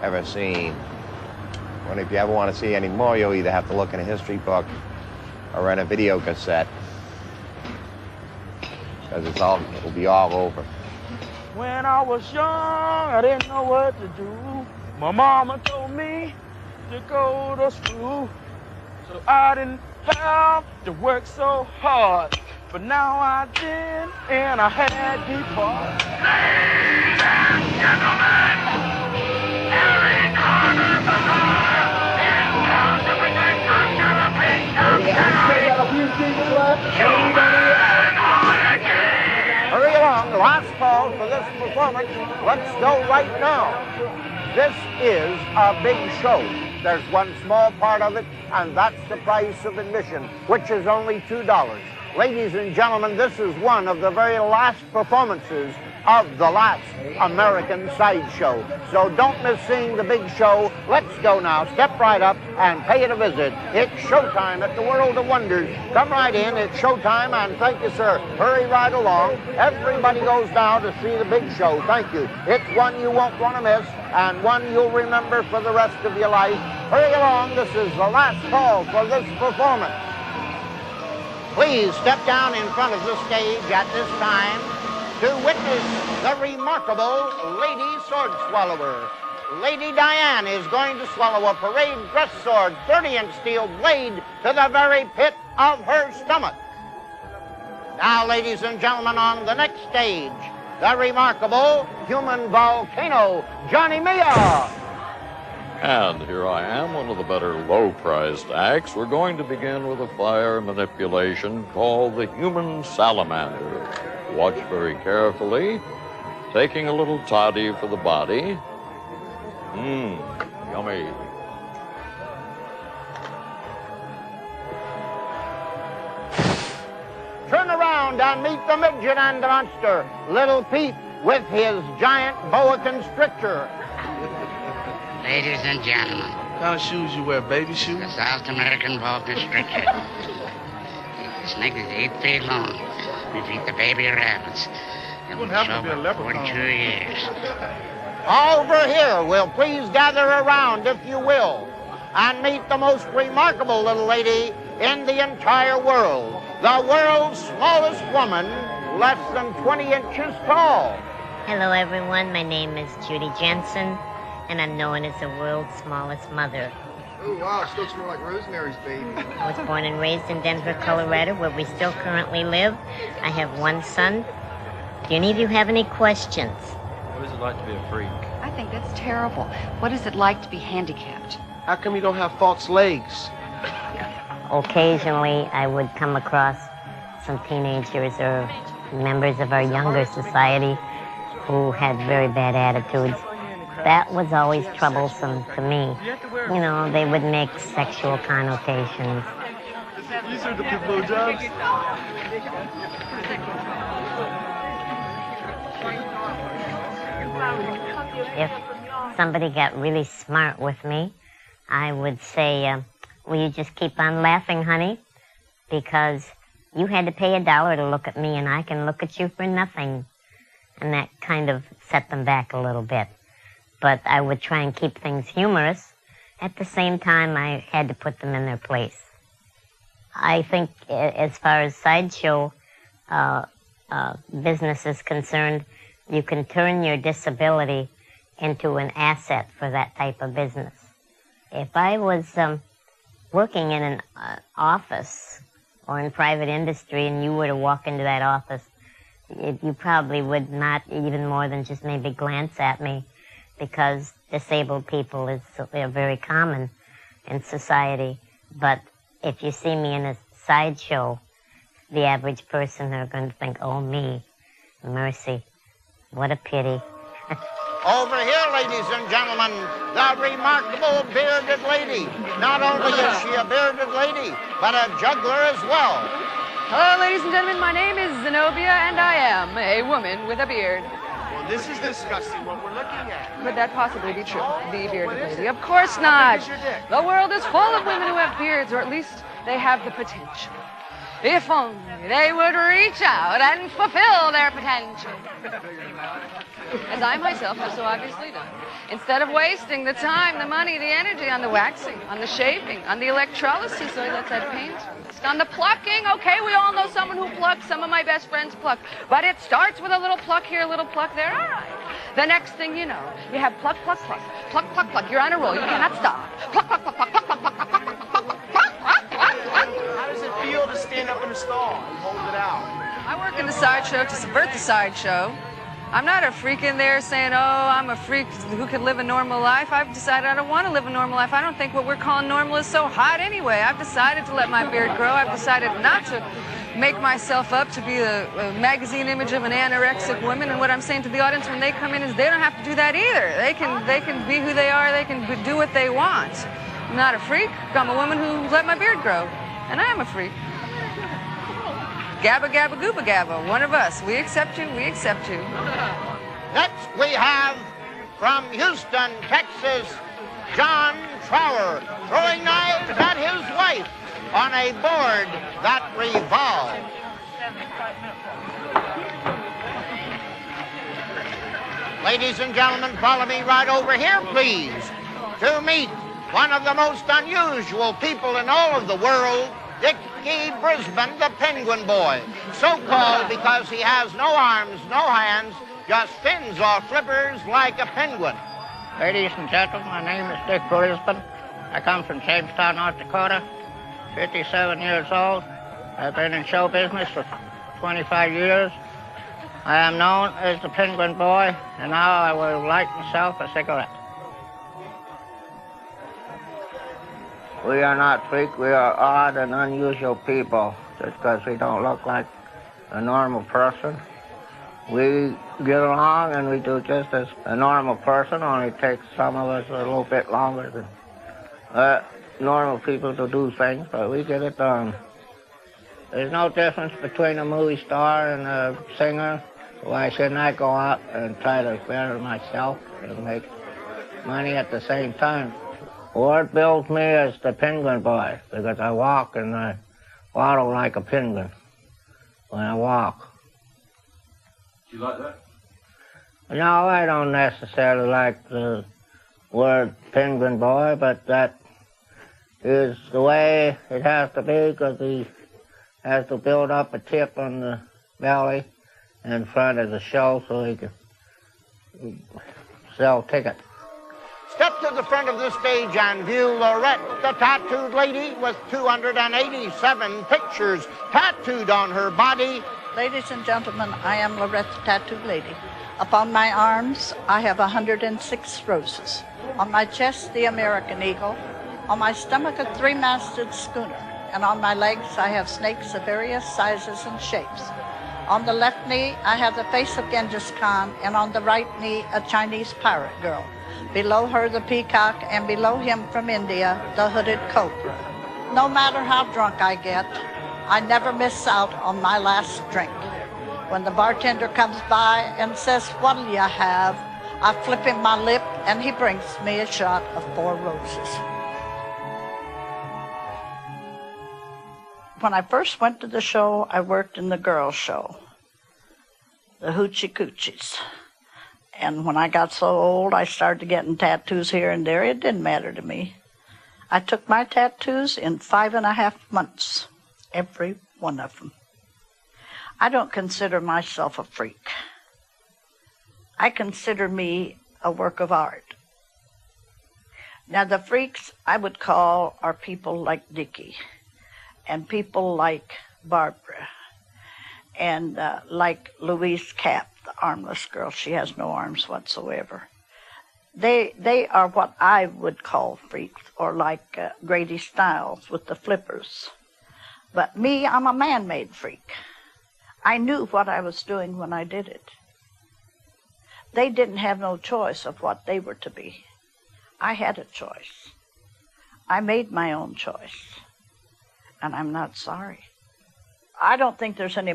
ever seen. And if you ever want to see any more, you'll either have to look in a history book or rent a video cassette, because it'll be all over. When I was young, I didn't know what to do. My mama told me to go to school, so I didn't have to work so hard. But now I did, and I had to depart. Ladies and gentlemen, Harry Carter Bazaar is down to present under the pink Hurry along, the last call for this performance. Let's go right now. This is a big show. There's one small part of it, and that's the price of admission, which is only $2. Ladies and gentlemen, this is one of the very last performances of the last American sideshow. So don't miss seeing the big show. Let's go now. Step right up and pay it a visit. It's showtime at the World of Wonders. Come right in. It's showtime, and thank you, sir. Hurry right along. Everybody goes now to see the big show. Thank you. It's one you won't want to miss, and one you'll remember for the rest of your life. Hurry along. This is the last call for this performance. Please step down in front of the stage at this time to witness the remarkable Lady Sword Swallower. Lady Diane is going to swallow a parade dress sword, 30-inch steel blade to the very pit of her stomach. Now, ladies and gentlemen, on the next stage, the remarkable human volcano, Johnny Mia. And here I am, one of the better low-priced acts. We're going to begin with a fire manipulation called the Human Salamander. Watch very carefully. Taking a little toddy for the body. Yummy. Turn around and meet the midget and the monster, Little Pete, with his giant boa constrictor. Ladies and gentlemen. What kind of shoes you wear, baby shoes? The South American boa constrictor. The snake is 8 feet long. We feed the baby rabbits. It will have to be a leprechaun. 42 years. Over here, will please gather around, if you will, and meet the most remarkable little lady in the entire world. The world's smallest woman, less than 20 inches tall. Hello, everyone. My name is Judy Jensen, and I'm known as the world's smallest mother. Oh, wow, she looks more like Rosemary's Baby. I was born and raised in Denver, Colorado, where we still currently live. I have one son. Do any of you have any questions? What is it like to be a freak? I think that's terrible. What is it like to be handicapped? How come you don't have false legs? Occasionally, I would come across some teenagers or members of our younger society who had very bad attitudes. That was always troublesome to me. You know, they would make sexual connotations. You serve the people blowjobs? If somebody got really smart with me, I would say, will you just keep on laughing, honey? Because you had to pay $1 to look at me, and I can look at you for nothing. And that kind of set them back a little bit. But I would try and keep things humorous. At the same time, I had to put them in their place. I think as far as sideshow business is concerned, you can turn your disability into an asset for that type of business. If I was working in an office or in private industry and you were to walk into that office, you probably would not even more than just maybe glance at me, because disabled people are very common in society. But if you see me in a sideshow, the average person are going to think, oh, me, mercy, what a pity. Over here, ladies and gentlemen, the remarkable bearded lady. Not only is she a bearded lady, but a juggler as well. Hello, ladies and gentlemen. My name is Zenobia, and I am a woman with a beard. Well, this is disgusting what we're looking at. Could that possibly be true? The bearded lady? Of course not. The world is full of women who have beards, or at least they have the potential. If only they would reach out and fulfill their potential. as I myself have so obviously done. Instead of wasting the time, the money, the energy on the waxing, on the shaving, on the electrolysis, or that's that pain, on the plucking. Okay, we all know someone who plucks. Some of my best friends pluck. But it starts with a little pluck here, a little pluck there. All right. The next thing you know, you have pluck, pluck, pluck, pluck, pluck, pluck. You're on a roll. You cannot stop. Pluck, pluck, pluck, pluck, pluck, pluck, pluck, pluck, pluck, pluck, pluck, pluck. How does it feel to stand up in a stall and hold it out? I work in the sideshow to subvert the sideshow. I'm not a freak in there saying, oh, I'm a freak who can live a normal life. I've decided I don't want to live a normal life. I don't think what we're calling normal is so hot anyway. I've decided to let my beard grow. I've decided not to make myself up to be a magazine image of an anorexic woman. And what I'm saying to the audience when they come in is they don't have to do that either. They can be who they are. They can do what they want. I'm not a freak. I'm a woman who let my beard grow. And I am a freak. Gabba, gabba, gooba, gabba. One of us. We accept you. We accept you. Next we have from Houston, Texas, John Trower, throwing knives at his wife on a board that revolves. Ladies and gentlemen, follow me right over here, please, to meet one of the most unusual people in all of the world, Dickie Brisbane, the Penguin Boy. So called because he has no arms, no hands, just fins or flippers like a penguin. Ladies and gentlemen, my name is Dick Brisbane. I come from Jamestown, North Dakota, 57 years old. I've been in show business for 25 years. I am known as the Penguin Boy, and now I will light myself a cigarette. We are not freak, we are odd and unusual people, just because we don't look like a normal person. We get along and we do just as a normal person, only it takes some of us a little bit longer than normal people to do things, but we get it done. There's no difference between a movie star and a singer. Why shouldn't I go out and try to better myself and make money at the same time? What builds me as the Penguin Boy, because I walk and I waddle like a penguin when I walk. Do you like that? No, I don't necessarily like the word Penguin Boy, but that is the way it has to be, because he has to build up a tip on the belly in front of the show so he can sell tickets. Step to the front of the stage and view Lorette, the tattooed lady with 287 pictures tattooed on her body. Ladies and gentlemen, I am Lorette, the tattooed lady. Upon my arms, I have 106 roses. On my chest, the American eagle. On my stomach, a three-masted schooner. And on my legs, I have snakes of various sizes and shapes. On the left knee, I have the face of Genghis Khan, and on the right knee, a Chinese pirate girl. Below her, the peacock, and below him from India, the hooded cobra. No matter how drunk I get, I never miss out on my last drink. When the bartender comes by and says, "What'll you have?" I flip him my lip, and he brings me a shot of 4 roses. When I first went to the show, I worked in the girls' show, the Hoochie Coochies. And when I got so old, I started getting tattoos here and there. It didn't matter to me. I took my tattoos in 5.5 months, every one of them. I don't consider myself a freak. I consider me a work of art. Now, the freaks I would call are people like Dickie, and people like Barbara, and like Louise Capp, the armless girl. She has no arms whatsoever. They are what I would call freaks, or like Grady Stiles with the flippers. But me, I'm a man-made freak. I knew what I was doing when I did it. They didn't have no choice of what they were to be. I had a choice. I made my own choice, and I'm not sorry. I don't think there's any